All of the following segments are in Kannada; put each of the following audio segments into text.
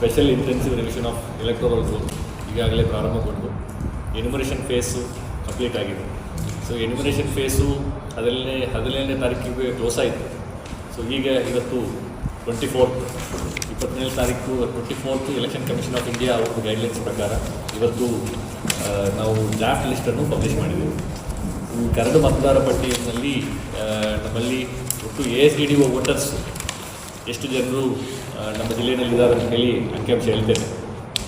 Special intensive revision of electoral roll ಈಗಾಗಲೇ ಪ್ರಾರಂಭಗೊಂಡು ಎನ್ಯುಮರೇಷನ್ ಫೇಸು ಕಂಪ್ಲೀಟ್ ಆಗಿದೆ. ಸೊ ಎನ್ಯುಮರೇಷನ್ ಫೇಸು 17ನೇ ತಾರೀಕಿಗೆ ಕ್ಲೋಸ್ ಆಯಿತು. ಸೊ ಈಗ ಇವತ್ತು 27ನೇ ತಾರೀಕು 24 ಎಲೆಕ್ಷನ್ ಕಮಿಷನ್ ಆಫ್ ಇಂಡಿಯಾ ಅವ್ರದ್ದು ಗೈಡ್ಲೈನ್ಸ್ ಪ್ರಕಾರ ಇವತ್ತು ನಾವು ಡ್ರಾಫ್ಟ್ ಲಿಸ್ಟನ್ನು ಪಬ್ಲಿಷ್ ಮಾಡಿದ್ದೀವಿ. ಕರಡು ಮತದಾರ ಪಟ್ಟಿಯಲ್ಲಿ ನಮ್ಮಲ್ಲಿ ಒಟ್ಟು ASDDO ವೋಟರ್ಸ್ ಎಷ್ಟು ಜನರು ನಮ್ಮ ಜಿಲ್ಲೆಯಲ್ಲಿದ್ದಾರೆ ಅಂತ ಹೇಳಿ ಅಂಕಿಅಂಶ ಹೇಳ್ತೇನೆ.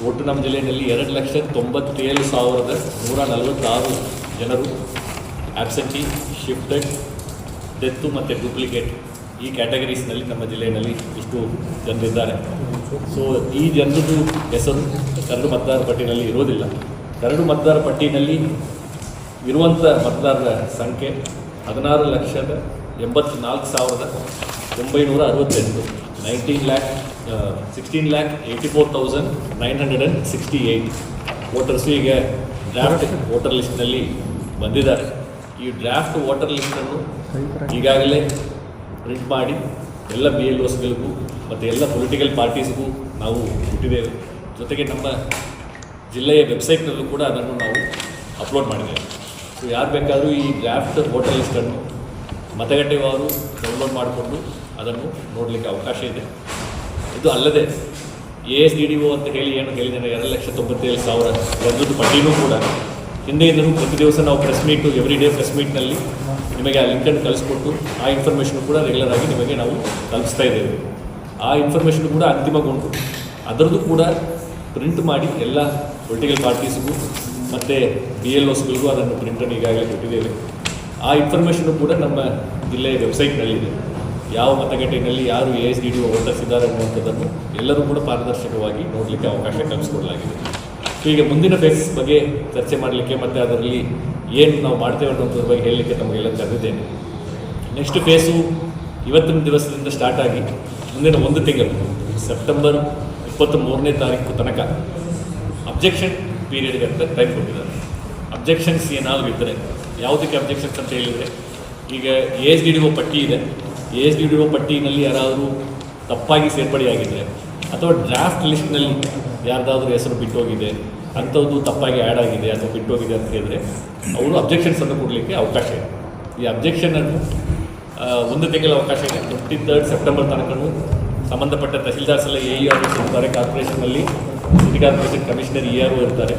ಒಟ್ಟು ನಮ್ಮ ಜಿಲ್ಲೆಯಲ್ಲಿ 2,97,146 ಜನರು ಆಬ್ಸೆಂಟಿ, ಶಿಫ್ಟೆಡ್, ಡೆತ್ತು ಮತ್ತು ಡೂಪ್ಲಿಕೇಟ್ ಈ ಕ್ಯಾಟಗರೀಸ್ನಲ್ಲಿ ನಮ್ಮ ಜಿಲ್ಲೆಯಲ್ಲಿ ಇಷ್ಟು ಜನರಿದ್ದಾರೆ. ಸೊ ಈ ಜನರದ್ದು ಹೆಸರು ಕರಡು ಮತದಾರ ಪಟ್ಟಿಯಲ್ಲಿ ಇರೋದಿಲ್ಲ. ಕರಡು ಮತದಾರ ಪಟ್ಟಿಯಲ್ಲಿ ಇರುವಂಥ ಮತದಾರರ ಸಂಖ್ಯೆ 16,84,968 16,84,968 ವೋಟರ್ಸು ಈಗ ಡ್ರಾಫ್ಟ್ ವೋಟರ್ ಲಿಸ್ಟ್ನಲ್ಲಿ ಬಂದಿದ್ದಾರೆ. ಈ ಡ್ರಾಫ್ಟ್ ವೋಟರ್ ಲಿಸ್ಟನ್ನು ಈಗಾಗಲೇ ಪ್ರಿಂಟ್ ಮಾಡಿ ಎಲ್ಲ BLOಸ್ಗಳಿಗೂ ಮತ್ತು ಎಲ್ಲ ಪೊಲಿಟಿಕಲ್ ಪಾರ್ಟೀಸ್ಗೂ ನಾವು ಕೊಟ್ಟಿದ್ದೇವೆ. ಜೊತೆಗೆ ನಮ್ಮ ಜಿಲ್ಲೆಯ ವೆಬ್ಸೈಟ್ನಲ್ಲೂ ಕೂಡ ಅದನ್ನು ನಾವು ಅಪ್ಲೋಡ್ ಮಾಡಿದ್ದೇವೆ. ಸೊ ಯಾರು ಬೇಕಾದರೂ ಈ ಡ್ರಾಫ್ಟ್ ವೋಟರ್ ಲಿಸ್ಟನ್ನು ಮತಗಟ್ಟೆವಾರು ಡೌನ್ಲೋಡ್ ಮಾಡಿಕೊಂಡು ಅದನ್ನು ನೋಡಲಿಕ್ಕೆ ಅವಕಾಶ ಇದೆ. ಇದು ಅಲ್ಲದೆ ASDDO ಅಂತ ಹೇಳಿ ಏನು ಹೇಳಿದ್ದೇನೆ 2,97,000 ಜನರದ್ದು ಪಟ್ಟಿನೂ ಕೂಡ ಹಿಂದೆಯಿಂದಲೂ ಪ್ರತಿ ದಿವಸ ನಾವು press meet every day press ಮೀಟ್ನಲ್ಲಿ ನಿಮಗೆ ಆ ಲಿಂಕನ್ನು ಕಳಿಸ್ಕೊಟ್ಟು ಆ ಇನ್ಫಾರ್ಮೇಷನ್ ಕೂಡ ರೆಗ್ಯುಲರ್ ಆಗಿ ನಿಮಗೆ ನಾವು ತಲುಪಿಸ್ತಾ ಇದ್ದೇವೆ. ಆ ಇನ್ಫಾರ್ಮೇಷನ್ ಕೂಡ ಅಂತಿಮಗೊಂಡು ಅದರದ್ದು ಕೂಡ ಪ್ರಿಂಟ್ ಮಾಡಿ ಎಲ್ಲ ಪೊಲಿಟಿಕಲ್ ಪಾರ್ಟೀಸ್ಗೂ ಮತ್ತು BLOಸ್ಗಳಿಗೂ ಅದನ್ನು ಪ್ರಿಂಟನ್ನು ಈಗಾಗಲೇ ಕೊಟ್ಟಿದ್ದೇವೆ. ಆ ಇನ್ಫಾರ್ಮೇಷನ್ನು ಕೂಡ ನಮ್ಮ ಜಿಲ್ಲೆಯ ವೆಬ್ಸೈಟ್ನಲ್ಲಿದೆ. ಯಾವ ಮತಗಟ್ಟೆಯಲ್ಲಿ ಯಾರು ASDDO ವೋಟರ್ಸ್ ಇದ್ದಾರೆ ಅನ್ನುವಂಥದ್ದನ್ನು ಎಲ್ಲರೂ ಕೂಡ ಪಾರದರ್ಶಕವಾಗಿ ನೋಡಲಿಕ್ಕೆ ಅವಕಾಶ ಕಲ್ಪಿಸಿಕೊಡಲಾಗಿದೆ. ಸೊ ಈಗ ಮುಂದಿನ ಫೇಸ್ ಬಗ್ಗೆ ಚರ್ಚೆ ಮಾಡಲಿಕ್ಕೆ ಮತ್ತು ಅದರಲ್ಲಿ ಏನು ನಾವು ಮಾಡ್ತೇವೆ ಅನ್ನೋದ್ರ ಬಗ್ಗೆ ಹೇಳಲಿಕ್ಕೆ ನಮಗೆಲ್ಲ ಕರೆದಿದ್ದೇನೆ. ನೆಕ್ಸ್ಟ್ ಫೇಸು ಇವತ್ತಿನ ದಿವಸದಿಂದ ಸ್ಟಾರ್ಟ್ ಆಗಿ ಮುಂದಿನ 1 ತಿಂಗಳು ಸೆಪ್ಟೆಂಬರ್ 23ನೇ ತಾರೀಕು ತನಕ ಅಬ್ಜೆಕ್ಷನ್ ಪೀರಿಯಡ್ಗೆ ಅಂತ ಟೈಮ್ ಕೊಟ್ಟಿದ್ದಾರೆ. ಅಬ್ಜೆಕ್ಷನ್ಸ್ ಏನಾದರೂ ಇದ್ದರೆ ಯಾವುದಕ್ಕೆ ಅಬ್ಜೆಕ್ಷನ್ಸ್ ಅಂತ ಹೇಳಿದರೆ, ಈಗ ASDDO ಪಟ್ಟಿ ಇದೆ. ASDDO ಪಟ್ಟಿನಲ್ಲಿ ಯಾರಾದರೂ ತಪ್ಪಾಗಿ ಸೇರ್ಪಡೆಯಾಗಿದ್ದರೆ ಅಥವಾ ಡ್ರಾಫ್ಟ್ ಲಿಸ್ಟ್ನಲ್ಲಿ ಯಾರ್ದಾದ್ರೂ ಹೆಸರು ಬಿಟ್ಟೋಗಿದೆ, ಅಂಥದ್ದು ತಪ್ಪಾಗಿ ಆ್ಯಡ್ ಆಗಿದೆ ಅಥವಾ ಬಿಟ್ಟೋಗಿದೆ ಅಂತ ಹೇಳಿದರೆ ಅವರು ಅಬ್ಜೆಕ್ಷನ್ಸನ್ನು ಕೊಡಲಿಕ್ಕೆ ಅವಕಾಶ ಇದೆ. ಈ ಅಬ್ಜೆಕ್ಷನನ್ನು 1 ತಿಂಗಳ ಅವಕಾಶ ಇದೆ. 23 ಸೆಪ್ಟೆಂಬರ್ ತನಕನೂ ಸಂಬಂಧಪಟ್ಟ ತಹಸೀಲ್ದಾರ್ಸ್ ಎಲ್ಲ AEROs ಇರ್ತಾರೆ. ಕಾರ್ಪೊರೇಷನ್ನಲ್ಲಿ ಸಿಟಿ ಕಾರ್ಪೊರೇಷನ್ ಕಮಿಷನರ್ ERO ಇರ್ತಾರೆ.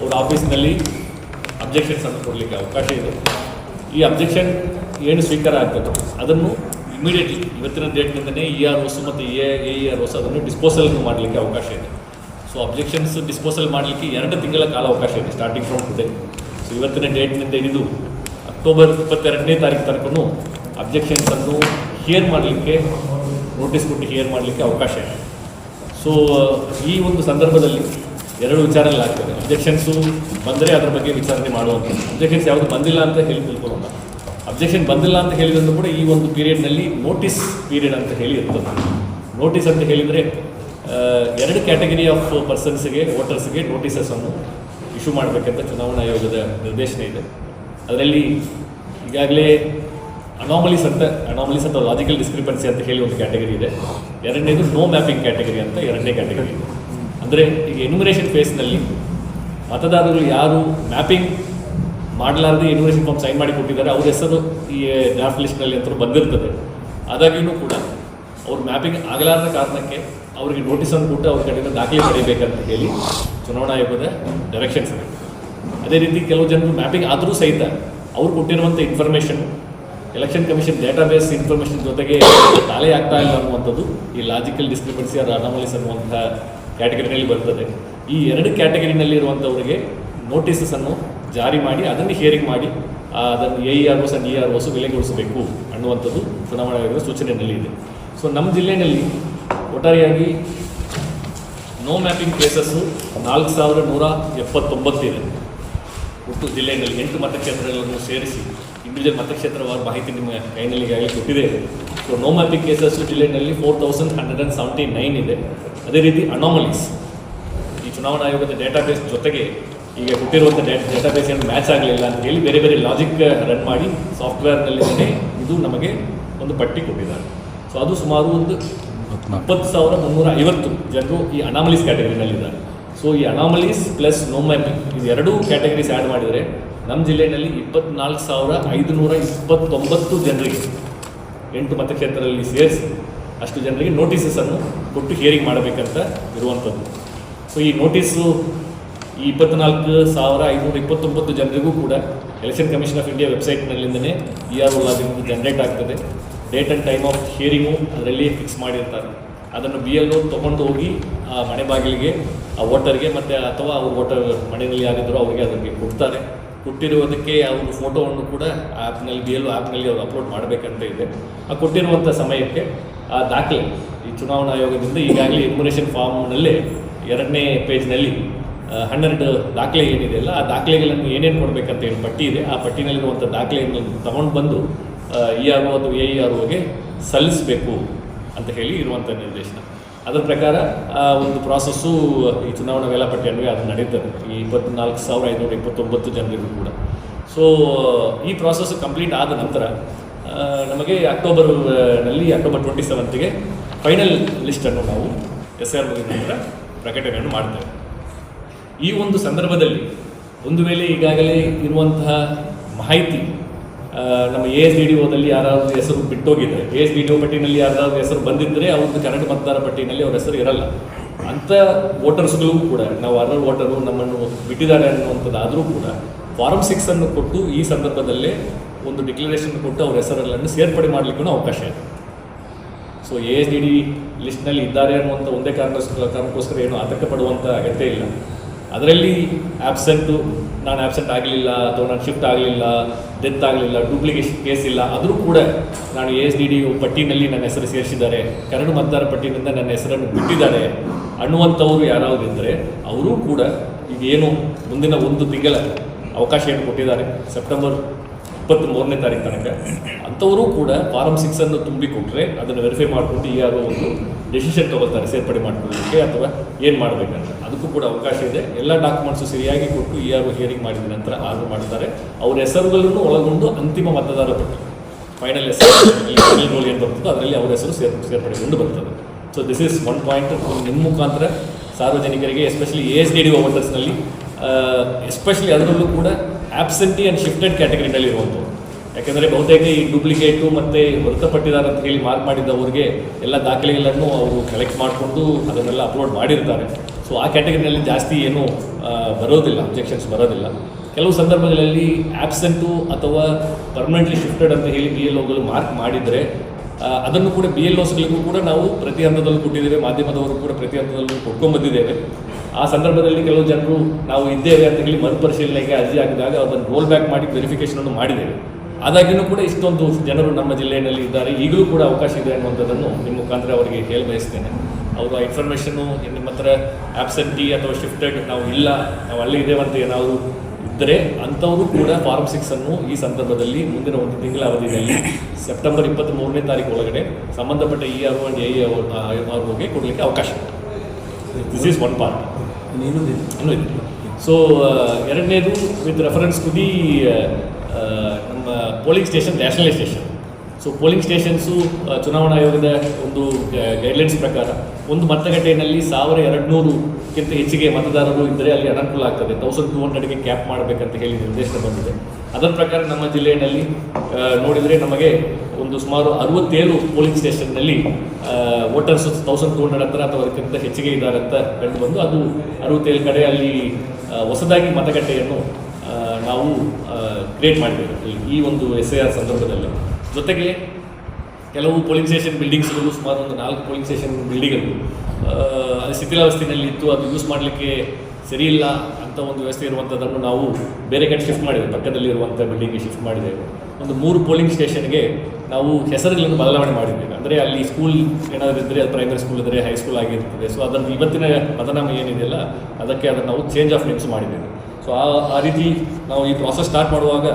ಅವ್ರ ಆಫೀಸ್ನಲ್ಲಿ ಅಬ್ಜೆಕ್ಷನ್ಸನ್ನು ಕೊಡಲಿಕ್ಕೆ ಅವಕಾಶ ಇದೆ. ಈ ಅಬ್ಜೆಕ್ಷನ್ ಏನು ಸ್ವೀಕಾರ ಆಗ್ತದೆ ಅದನ್ನು ಇಮಿಡಿಯೇಟ್ಲಿ ಇವತ್ತಿನ ಡೇಟ್ನಿಂದಲೇ EROs ಮತ್ತು AEROs ಅದನ್ನು ಡಿಸ್ಪೋಸಲ್ ಮಾಡಲಿಕ್ಕೆ ಅವಕಾಶ ಇದೆ. ಸೊ ಅಬ್ಜೆಕ್ಷನ್ಸ್ ಡಿಸ್ಪೋಸಲ್ ಮಾಡಲಿಕ್ಕೆ 2 ತಿಂಗಳ ಕಾಲ ಅವಕಾಶ ಇದೆ ಸ್ಟಾರ್ಟಿಂಗ್ ಫ್ರಮ್ ಟುಡೇ. ಸೊ ಇವತ್ತಿನ ಡೇಟ್ನಿಂದ ಹಿಡಿದು ಅಕ್ಟೋಬರ್ 22ನೇ ತಾರೀಕು ತನಕನೂ ಅಬ್ಜೆಕ್ಷನ್ಸನ್ನು ಹಿಯರ್ ಮಾಡಲಿಕ್ಕೆ ನೋಟಿಸ್ ಕೊಟ್ಟು ಹಿಯರ್ ಮಾಡಲಿಕ್ಕೆ ಅವಕಾಶ ಇದೆ. ಸೊ ಈ ಒಂದು ಸಂದರ್ಭದಲ್ಲಿ 2 ವಿಚಾರಗಳಾಗ್ತದೆ. ಅಬ್ಜೆಕ್ಷನ್ಸು ಬಂದರೆ ಅದರ ಬಗ್ಗೆ ವಿಚಾರಣೆ ಮಾಡುವಂಥದ್ದು. ಅಬ್ಜೆಕ್ಷನ್ಸ್ ಯಾವುದು ಬಂದಿಲ್ಲ ಅಂತ ಹೇಳಿ ತಿಳ್ಕೊಳ್ಳೋಣ. ಅಬ್ಜೆಕ್ಷನ್ ಬಂದಿಲ್ಲ ಅಂತ ಹೇಳಿದ್ರು ಕೂಡ ಈ ಒಂದು ಪೀರಿಯಡ್ನಲ್ಲಿ ನೋಟಿಸ್ ಪೀರಿಯಡ್ ಅಂತ ಹೇಳಿ ಇರ್ತದೆ. ನೋಟಿಸ್ ಅಂತ ಹೇಳಿದರೆ 2 ಕ್ಯಾಟಗರಿ ಆಫ್ ಪರ್ಸನ್ಸ್ಗೆ ವೋಟರ್ಸ್ಗೆ ನೋಟಿಸಸನ್ನು ಇಶ್ಯೂ ಮಾಡಬೇಕಂತ ಚುನಾವಣಾ ಆಯೋಗದ ನಿರ್ದೇಶನ ಇದೆ. ಅದರಲ್ಲಿ ಈಗಾಗಲೇ ಅನಾಮಲೀಸ್ ಅಥವಾ ಲಾಜಿಕಲ್ ಡಿಸ್ಕ್ರಿಪೆನ್ಸಿ ಅಂತ ಹೇಳಿ ಒಂದು ಕ್ಯಾಟಗರಿ ಇದೆ. 2ನೇದು ನೋ ಮ್ಯಾಪಿಂಗ್ ಕ್ಯಾಟಗರಿ ಅಂತ 2ನೇ ಕ್ಯಾಟಗರಿ ಇದೆ. ಅಂದರೆ ಈಗ ಎನ್ಯುಮರೇಷನ್ ಫೇಸ್ನಲ್ಲಿ ಮತದಾರರು ಯಾರು ಮ್ಯಾಪಿಂಗ್ ಮಾಡಲಾರದೆ ಎನ್ಯುಮರೇಷನ್ ಫಾರ್ಮ್ ಸೈನ್ ಮಾಡಿ ಕೊಟ್ಟಿದ್ದಾರೆ ಅವ್ರ ಹೆಸರು ಈ ಡ್ರಾಫ್ಟ್ ಲಿಸ್ಟ್ನಲ್ಲಿ ಅಂತ ಬಂದಿರ್ತದೆ. ಆದಾಗ್ಯೂ ಕೂಡ ಅವ್ರು ಮ್ಯಾಪಿಂಗ್ ಆಗಲಾರದ ಕಾರಣಕ್ಕೆ ಅವರಿಗೆ ನೋಟಿಸನ್ನು ಕೊಟ್ಟು ಅವ್ರ ಕಡೆಯಿಂದ ದಾಖಲೆ ಪಡೆಯಬೇಕಂತ ಹೇಳಿ ಚುನಾವಣಾ ಆಯೋಗದ ಡೈರೆಕ್ಷನ್ಸ್ ಇದೆ. ಅದೇ ರೀತಿ ಕೆಲವು ಜನರು ಮ್ಯಾಪಿಂಗ್ ಆದರೂ ಸಹಿತ ಅವ್ರು ಕೊಟ್ಟಿರುವಂಥ information election commission database information ಜೊತೆಗೆ ತಾಳೆ ಆಗ್ತಾ ಇಲ್ಲ ಅನ್ನುವಂಥದ್ದು ಈ ಲಾಜಿಕಲ್ ಡಿಸ್ಕ್ರಿಪೆನ್ಸಿ ಆರ್ ಅನಾಮಲೀಸ್ ಅನ್ನುವಂಥ ಕ್ಯಾಟಗರಿನಲ್ಲಿ ಬರ್ತದೆ. ಈ 2 ಕ್ಯಾಟಗರಿನಲ್ಲಿ ಇರುವಂಥವರಿಗೆ ನೋಟಿಸನ್ನು ಜಾರಿ ಮಾಡಿ ಅದನ್ನು ಹಿಯರಿಂಗ್ ಮಾಡಿ ಅದನ್ನು AEROs ಆ್ಯಂಡ್ EROs ವಿಲೆಗೊಳಿಸಬೇಕು ಅನ್ನುವಂಥದ್ದು ಚುನಾವಣಾ ಆಯೋಗದ ಸೂಚನೆಯಲ್ಲಿ ಇದೆ. ಸೊ ನಮ್ಮ ಜಿಲ್ಲೆಯಲ್ಲಿ ಒಟ್ಟಾರೆಯಾಗಿ ನೋ ಮ್ಯಾಪಿಂಗ್ ಕೇಸಸ್ಸು 4,179 ಇದೆ. ಒಟ್ಟು ಜಿಲ್ಲೆಯಲ್ಲಿ 8 ಮತಕ್ಷೇತ್ರಗಳನ್ನು ಸೇರಿಸಿ ಇಂಡಿವಿಜುವಲ್ ಮತಕ್ಷೇತ್ರವಾದ ಮಾಹಿತಿ ನಿಮ್ಮ ಕೈನಲ್ಲಿ ಈಗಾಗಲೇ ಕೊಟ್ಟಿದ್ದೇವೆ. ಸೊ ನೋ ಮ್ಯಾಪಿಂಗ್ ಕೇಸಸ್ಸು ಜಿಲ್ಲೆಯಲ್ಲಿ 4,179 ಇದೆ. ಅದೇ ರೀತಿ ಅನಾಮಲೀಸ್ ಈ ಚುನಾವಣಾ ಆಯೋಗದ ಡೇಟಾಬೇಸ್ ಜೊತೆಗೆ ಈಗ ಕೊಟ್ಟಿರುವಂಥ ಡೇಟಾಬೇಸ್ ಏನು ಮ್ಯಾಚ್ ಆಗಲಿಲ್ಲ ಅಂತ ಹೇಳಿ ಬೇರೆ ಬೇರೆ ಲಾಜಿಕ್ ರನ್ ಮಾಡಿ ಸಾಫ್ಟ್ವೇರ್ನಲ್ಲಿ ಇದು ನಮಗೆ ಒಂದು ಪಟ್ಟಿ ಕೊಟ್ಟಿದ್ದಾರೆ. ಸೊ ಅದು ಸುಮಾರು ಒಂದು 20,350 ಜನರು ಈ ಅನಾಮಲೀಸ್ ಕ್ಯಾಟಗರಿನಲ್ಲಿದ್ದಾರೆ. ಸೊ ಈ ಅನಾಮಲೀಸ್ ಪ್ಲಸ್ ನೋ ಮ್ಯಾಪಿಂಗ್ ಇದು ಎರಡೂ ಕ್ಯಾಟಗರೀಸ್ ಆ್ಯಡ್ ಮಾಡಿದರೆ ನಮ್ಮ ಜಿಲ್ಲೆಯಲ್ಲಿ 24,529 ಜನರಿಗೆ 8 ಮತಕ್ಷೇತ್ರದಲ್ಲಿ ಸೇರಿಸಿ ಅಷ್ಟು ಜನರಿಗೆ ನೋಟಿಸಸನ್ನು ಕೊಟ್ಟು ಹಿಯರಿಂಗ್ ಮಾಡಬೇಕಂತ ಇರುವಂಥದ್ದು. ಸೊ ಈ ನೋಟಿಸು ಈ 24,529 ಜನರಿಗೂ ಕೂಡ ಎಲೆಕ್ಷನ್ ಕಮಿಷನ್ ಆಫ್ ಇಂಡಿಯಾ ವೆಬ್ಸೈಟ್ನಲ್ಲಿಂದನೇ ERO ಲಾಗಿನ್ ಜನರೇಟ್ ಆಗ್ತದೆ. Date and time of hearing ಅದರಲ್ಲಿ ಫಿಕ್ಸ್ ಮಾಡಿರ್ತಾರೆ. ಅದನ್ನು BLO ತೊಗೊಂಡು ಹೋಗಿ ಆ ಮನೆ ಬಾಗಿಲಿಗೆ ಆ ವೋಟರ್ಗೆ ಮತ್ತು ಅಥವಾ ಅವ್ರು ವೋಟರ್ ಮನೆಯಲ್ಲಿ ಯಾರಿದ್ದರೂ ಅವರಿಗೆ ಅದಕ್ಕೆ ಕೊಡ್ತಾರೆ. ಕೊಟ್ಟಿರುವುದಕ್ಕೆ ಅವ್ರ ಫೋಟೋವನ್ನು ಕೂಡ ಆ್ಯಪ್ನಲ್ಲಿ BLO ಆ್ಯಪ್ನಲ್ಲಿ ಅವರು ಅಪ್ಲೋಡ್ ಮಾಡಬೇಕಂತ ಇದೆ. ಆ ಕೊಟ್ಟಿರುವಂಥ ಸಮಯಕ್ಕೆ ಆ ದಾಖಲೆ ಈ ಚುನಾವಣಾ ಆಯೋಗದಿಂದ ಈಗಾಗಲೇ ಎನ್ಯುಮರೇಷನ್ ಫಾರ್ಮ್ನಲ್ಲೇ 2ನೇ ಪೇಜ್ನಲ್ಲಿ 12 ದಾಖಲೆ ಏನಿದೆಯಲ್ಲ ಆ ದಾಖಲೆಗಳನ್ನು ಏನೇನು ಕೊಡಬೇಕಂತ ಹೇಳಿ ಪಟ್ಟಿ ಇದೆ. ಆ ಪಟ್ಟಿನಲ್ಲಿರುವಂಥ ದಾಖಲೆಯನ್ನು ತಗೊಂಡು ಬಂದು ERO ಅಥವಾ AEROಗೆ ಸಲ್ಲಿಸಬೇಕು ಅಂತ ಹೇಳಿ ಇರುವಂಥ ನಿರ್ದೇಶನ. ಅದರ ಪ್ರಕಾರ ಆ ಒಂದು ಪ್ರಾಸೆಸ್ಸು ಈ ಚುನಾವಣಾ ವೇಳಾಪಟ್ಟಿ ಅನ್ವಯ ಅದು ನಡೀತದೆ ಈ 24,529 ಜನರಿಗೂ ಕೂಡ. ಸೊ ಈ ಪ್ರಾಸೆಸ್ ಕಂಪ್ಲೀಟ್ ಆದ ನಂತರ ನಮಗೆ ಅಕ್ಟೋಬರ್ 27ಗೆ ಫೈನಲ್ ಲಿಸ್ಟನ್ನು ನಾವು SR ಮುಗಿದ ನಂತರ ಪ್ರಕಟಣೆಯನ್ನು ಮಾಡ್ತೇವೆ. ಈ ಒಂದು ಸಂದರ್ಭದಲ್ಲಿ ಒಂದು ವೇಳೆ ಈಗಾಗಲೇ ಇರುವಂತಹ ಮಾಹಿತಿ ನಮ್ಮ ASDDOದಲ್ಲಿ ಯಾರಾದರೂ ಹೆಸರು ಬಿಟ್ಟೋಗಿದ್ದರೆ, ASDDO ಪಟ್ಟಿನಲ್ಲಿ ಯಾರಾದರೂ ಹೆಸರು ಬಂದಿದ್ದರೆ ಅವ್ರದ್ದು ಕರಡು ಮತದಾರ ಪಟ್ಟಿನಲ್ಲಿ ಅವ್ರ ಹೆಸರು ಇರಲ್ಲ. ಅಂಥ ವೋಟರ್ಸ್ಗಳಿಗೂ ಕೂಡ ನಾವು ಅರ್ಹರ್ ವೋಟರು ನಮ್ಮನ್ನು ಬಿಟ್ಟಿದ್ದಾರೆ ಅನ್ನುವಂಥದ್ದಾದರೂ ಕೂಡ ಫಾರಮ್ 6 ಕೊಟ್ಟು ಈ ಸಂದರ್ಭದಲ್ಲೇ ಒಂದು ಡಿಕ್ಲರೇಷನ್ ಕೊಟ್ಟು ಅವ್ರ ಹೆಸರನ್ನು ಸೇರ್ಪಡೆ ಮಾಡಲಿಕ್ಕೂ ಅವಕಾಶ ಇದೆ. ಸೊ ASDD ಲಿಸ್ಟ್ನಲ್ಲಿ ಇದ್ದಾರೆ ಅನ್ನುವಂಥ ಒಂದೇ ಕಾರಣಕ್ಕೋಸ್ಕರ ಏನು ಆತಂಕ ಪಡುವಂಥ ಅಗತ್ಯ ಇಲ್ಲ. ಅದರಲ್ಲಿ ಆಬ್ಸೆಂಟು ನಾನು ಆಬ್ಸೆಂಟ್ ಆಗಲಿಲ್ಲ ಅಥವಾ ನಾನು ಶಿಫ್ಟ್ ಆಗಲಿಲ್ಲ, ಡೆತ್ ಆಗಲಿಲ್ಲ, ಡೂಪ್ಲಿಕೇಶನ್ ಕೇಸ್ ಇಲ್ಲ, ಆದರೂ ಕೂಡ ನಾನು ASDDO ಪಟ್ಟಿನಲ್ಲಿ ನನ್ನ ಹೆಸರು ಸೇರಿಸಿದ್ದಾರೆ, ಕರಡು ಮತದಾರ ಪಟ್ಟಿನಿಂದ ನನ್ನ ಹೆಸರನ್ನು ಬಿಟ್ಟಿದ್ದಾರೆ ಅನ್ನುವಂಥವರು ಯಾರಾವುದಿದ್ದರೆ ಅವರು ಕೂಡ ಈಗ ಏನು ಮುಂದಿನ 1 ತಿಂಗಳ ಅವಕಾಶ ಏನು ಕೊಟ್ಟಿದ್ದಾರೆ ಸೆಪ್ಟೆಂಬರ್ 23ನೇ ತಾರೀಕು ತನಕ, ಅಂಥವರು ಕೂಡ ಫಾರಮ್ 6 ತುಂಬಿಕೊಟ್ರೆ ಅದನ್ನು ವೆರಿಫೈ ಮಾಡಿಕೊಂಡು ERO ಒಂದು ಡೆಸಿಷನ್ ತೊಗೊಳ್ತಾರೆ ಸೇರ್ಪಡೆ ಮಾಡ್ಕೊಳ್ಳೋಕ್ಕೆ ಅಥವಾ ಏನು ಮಾಡಬೇಕಂತ. ಅದಕ್ಕೂ ಕೂಡ ಅವಕಾಶ ಇದೆ. ಎಲ್ಲ ಡಾಕ್ಯುಮೆಂಟ್ಸು ಸರಿಯಾಗಿ ಕೊಟ್ಟು ERO ಹಿಯರಿಂಗ್ ಮಾಡಿದ ನಂತರ ಆರ್ಡರ್ ಮಾಡ್ತಾರೆ. ಅವ್ರ ಹೆಸರುಗಳನ್ನು ಒಳಗೊಂಡು ಅಂತಿಮ ಮತದಾರ ಪಟ್ಟಿ ಫೈನಲ್ ಹೆಸರು ಫೈನಲ್ ರೋಲ್ ಏನು ಬರ್ತದೋ ಅದರಲ್ಲಿ ಅವರ ಹೆಸರು ಸೇರ್ಪಡೆಗೊಂಡು ಬರ್ತದೆ. So this is one point ನಿಮ್ಮ ಮುಖಾಂತರ ಸಾರ್ವಜನಿಕರಿಗೆ ಎಸ್ಪೆಷಲಿ ASDDO ವೋಟರ್ಸ್ನಲ್ಲಿ ಎಸ್ಪೆಷಲಿ ಅದರಲ್ಲೂ ಕೂಡ ಆಬ್ಸೆಂಟಿ ಆ್ಯಂಡ್ ಶಿಫ್ಟೆಡ್ ಕ್ಯಾಟಗರಿನಲ್ಲಿ ಇರುವಂಥದ್ದು. ಯಾಕೆಂದರೆ ಬಹುತೇಕ ಈ ಡೂಪ್ಲಿಕೇಟು ಮತ್ತು ಹೊರತುಪಟ್ಟಿದ್ದಾರೆ ಅಂತ ಹೇಳಿ ಮಾರ್ಕ್ ಮಾಡಿದ್ದವ್ರಿಗೆ ಎಲ್ಲ ದಾಖಲೆಗಳನ್ನು ಅವರು ಕಲೆಕ್ಟ್ ಮಾಡಿಕೊಂಡು ಅದನ್ನೆಲ್ಲ ಅಪ್ಲೋಡ್ ಮಾಡಿರ್ತಾರೆ. ಸೊ ಆ ಕ್ಯಾಟಗರಿನಲ್ಲಿ ಜಾಸ್ತಿ ಏನೂ ಬರೋದಿಲ್ಲ, ಅಬ್ಜೆಕ್ಷನ್ಸ್ ಬರೋದಿಲ್ಲ. ಕೆಲವು ಸಂದರ್ಭಗಳಲ್ಲಿ ಆಬ್ಸೆಂಟು ಅಥವಾ ಪರ್ಮನೆಂಟ್ಲಿ ಶಿಫ್ಟೆಡ್ ಅಂತ ಹೇಳಿ BLOಗಳು ಮಾರ್ಕ್ ಮಾಡಿದರೆ ಅದನ್ನು ಕೂಡ BLOಸ್ಗಳಿಗೂ ಕೂಡ ನಾವು ಪ್ರತಿ ಹಂತದಲ್ಲೂ ಕೊಟ್ಟಿದ್ದೇವೆ, ಮಾಧ್ಯಮದವರು ಕೂಡ ಪ್ರತಿ ಹಂತದಲ್ಲೂ ಕೊಟ್ಕೊಂಡ್ಬಂದಿದ್ದೇವೆ. ಆ ಸಂದರ್ಭದಲ್ಲಿ ಕೆಲವು ಜನರು ನಾವು ಇದ್ದೇವೆ ಅಂತ ಹೇಳಿ ಮರುಪರಿಶೀಲನೆಗೆ ಅರ್ಜಿ ಹಾಕಿದಾಗ ಅದನ್ನು ರೋಲ್ ಬ್ಯಾಕ್ ಮಾಡಿ ವೆರಿಫಿಕೇಷನನ್ನು ಮಾಡಿದ್ದೇವೆ. ಆದಾಗ್ಯೂ ಕೂಡ ಇಷ್ಟೊಂದು ಜನರು ನಮ್ಮ ಜಿಲ್ಲೆಯಲ್ಲಿ ಇದ್ದಾರೆ, ಈಗಲೂ ಕೂಡ ಅವಕಾಶ ಇದೆ ಅನ್ನುವಂಥದ್ದನ್ನು ನಿಮ್ಮ ಮುಖಾಂತರ ಅವರಿಗೆ ಹೇಳಿ ಬಯಸ್ತೇನೆ. ಅವರು ಆ ಇನ್ಫಾರ್ಮೇಷನ್ನು ನಿಮ್ಮ ಹತ್ರ ಆಬ್ಸೆಂಟಿ ಅಥವಾ ಶಿಫ್ಟೆಡ್ ನಾವು ಇಲ್ಲ, ನಾವು ಅಲ್ಲಿ ಇದ್ದೇವೆ ಅಂತ ಏನಾದರೂ ಇದ್ದರೆ ಅಂಥವರು ಕೂಡ ಫಾರಮ್ 6 ಈ ಸಂದರ್ಭದಲ್ಲಿ ಮುಂದಿನ 1 ತಿಂಗಳ ಅವಧಿಯಲ್ಲಿ ಸೆಪ್ಟೆಂಬರ್ 23ನೇ ತಾರೀಕು ಒಳಗಡೆ ಸಂಬಂಧಪಟ್ಟ ERO ಆ್ಯಂಡ್ AEROಗೆ ಕೊಡಲಿಕ್ಕೆ ಅವಕಾಶ ಇದೆ. This is one part. ಇನ್ನೂ ಇದೆ. ಸೊ ಎರಡನೇದು ವಿತ್ ರೆಫರೆನ್ಸ್ ಟು ದಿ ನಮ್ಮ polling station nationalisation. So polling stations ಚುನಾವಣಾ ಆಯೋಗದ ಒಂದು ಗೈಡ್ಲೈನ್ಸ್ ಪ್ರಕಾರ ಒಂದು ಮತಗಟ್ಟೆಯಲ್ಲಿ 1200ಕ್ಕಿಂತ ಹೆಚ್ಚಿಗೆ ಮತದಾರರು ಇದ್ದರೆ ಅಲ್ಲಿ ಅನುಕೂಲ ಆಗ್ತದೆ. 1200ಗೆ ಕ್ಯಾಪ್ ಮಾಡಬೇಕಂತ ಹೇಳಿ ನಿರ್ದೇಶನ ಬಂದಿದೆ. ಅದರ ಪ್ರಕಾರ ನಮ್ಮ ಜಿಲ್ಲೆಯಲ್ಲಿ ನೋಡಿದರೆ ನಮಗೆ ಒಂದು ಸುಮಾರು 67 ಪೋಲಿಂಗ್ ಸ್ಟೇಷನ್ನಲ್ಲಿ ವೋಟರ್ಸ್ 1200 ಹತ್ರ ಅಥವಾ ಅದಕ್ಕಿಂತ ಹೆಚ್ಚಿಗೆ ಇದ್ದಾರೆ ಅಂತ ಕಂಡು ಬಂದು ಅದು 67 ಕಡೆ ಅಲ್ಲಿ ಹೊಸದಾಗಿ ಮತಗಟ್ಟೆಯನ್ನು ನಾವು ಕ್ರಿಯೇಟ್ ಮಾಡಿದ್ದೇವೆ ಈ ಒಂದು SIR ಸಂದರ್ಭದಲ್ಲಿ. ಜೊತೆಗೆ ಕೆಲವು ಪೋಲಿಂಗ್ ಸ್ಟೇಷನ್ ಬಿಲ್ಡಿಂಗ್ಸ್ಗಳು ಸುಮಾರು ಒಂದು 4 ಪೋಲಿಂಗ್ ಸ್ಟೇಷನ್ ಬಿಲ್ಡಿಂಗ್ಗಳು ಅದು ಶಿಥಿಲಾವಸ್ಥೆಯಲ್ಲಿ ಇತ್ತು, ಅದು ಯೂಸ್ ಮಾಡಲಿಕ್ಕೆ ಸರಿ ಇಲ್ಲ ಅಂತ ಒಂದು ವ್ಯವಸ್ಥೆ ಇರುವಂಥದ್ದನ್ನು ನಾವು ಬೇರೆ ಕಡೆ ಶಿಫ್ಟ್ ಮಾಡಿದ್ದೇವೆ, ಪಕ್ಕದಲ್ಲಿ ಇರುವಂಥ ಬಿಲ್ಡಿಂಗ್ಗೆ ಶಿಫ್ಟ್ ಮಾಡಿದ್ದೇವೆ. ಒಂದು 3 ಪೋಲಿಂಗ್ ಸ್ಟೇಷನ್ಗೆ ನಾವು ಹೆಸರುಗಳನ್ನು ಬದಲಾವಣೆ ಮಾಡಿದ್ದೇವೆ. ಅಂದರೆ ಅಲ್ಲಿ ಸ್ಕೂಲ್ ಏನಾದರೂ ಇದ್ದರೆ ಅದು ಪ್ರೈಮರಿ ಸ್ಕೂಲ್ ಇದ್ದರೆ ಹೈಸ್ಕೂಲ್ ಆಗಿರ್ತದೆ. ಸೊ ಅದನ್ನು ಇವತ್ತಿನ ಪದನಾಮ ಏನಿದೆಯಲ್ಲ ಅದಕ್ಕೆ ಅದನ್ನು ನಾವು ಚೇಂಜ್ ಆಫ್ ನೇಮ್ಸ್ ಮಾಡಿದ್ದೇವೆ. ಸೊ ಆ ರೀತಿ ನಾವು ಈ ಪ್ರಾಸೆಸ್ ಸ್ಟಾರ್ಟ್ ಮಾಡುವಾಗ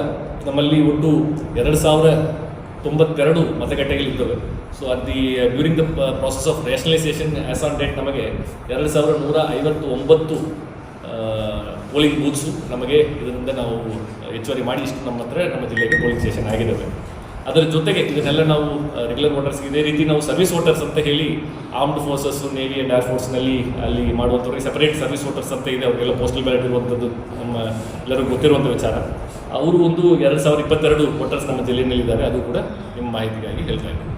ನಮ್ಮಲ್ಲಿ ಒಟ್ಟು 2092 ಮತಗಟ್ಟೆಗಳಿರ್ತವೆ. ಸೊ ಅದು during the process of nationalisation as on date ನಮಗೆ 2159 ಪೋಲಿಂಗ್ ಬೂತ್ಸು ನಮಗೆ ಇದರಿಂದ ನಾವು ಹೆಚ್ಚುವರಿ ಮಾಡಿ ಇಷ್ಟು ನಮ್ಮ ಜಿಲ್ಲೆಗೆ ಪೋಲಿಂಗ್ ಸ್ಟೇಷನ್ ಆಗಿದ್ದಾವೆ. ಅದರ ಜೊತೆಗೆ ಇದನ್ನೆಲ್ಲ ನಾವು ರೆಗ್ಯುಲರ್ ವೋಟರ್ಸ್ ಇದೇ ರೀತಿ ನಾವು ಸರ್ವಿಸ್ ವೋಟರ್ಸ್ ಅಂತ ಹೇಳಿ armed forces, navy and air ಫೋರ್ಸ್ನಲ್ಲಿ ಅಲ್ಲಿ ಮಾಡುವಂಥವ್ರಿಗೆ ಸಪರೇಟ್ ಸರ್ವಿಸ್ ವೋಟರ್ಸ್ ಅಂತ ಇದೆ. ಅವರಿಗೆಲ್ಲ ಪೋಸ್ಟಲ್ ಬ್ಯಾಲೆಟ್ ಇರುವಂಥದ್ದು ನಮ್ಮ ಎಲ್ಲರಿಗೂ ಗೊತ್ತಿರುವಂಥ ವಿಚಾರ. ಅವರು ಒಂದು 2022 ವೋಟರ್ಸ್ ನಮ್ಮ ಜಿಲ್ಲೆಯಲ್ಲಿದ್ದಾರೆ. ಅದು ಕೂಡ ನಿಮ್ಮ ಮಾಹಿತಿಗಾಗಿ ಹೇಳ್ತಾ ಇದ್ದೀನಿ.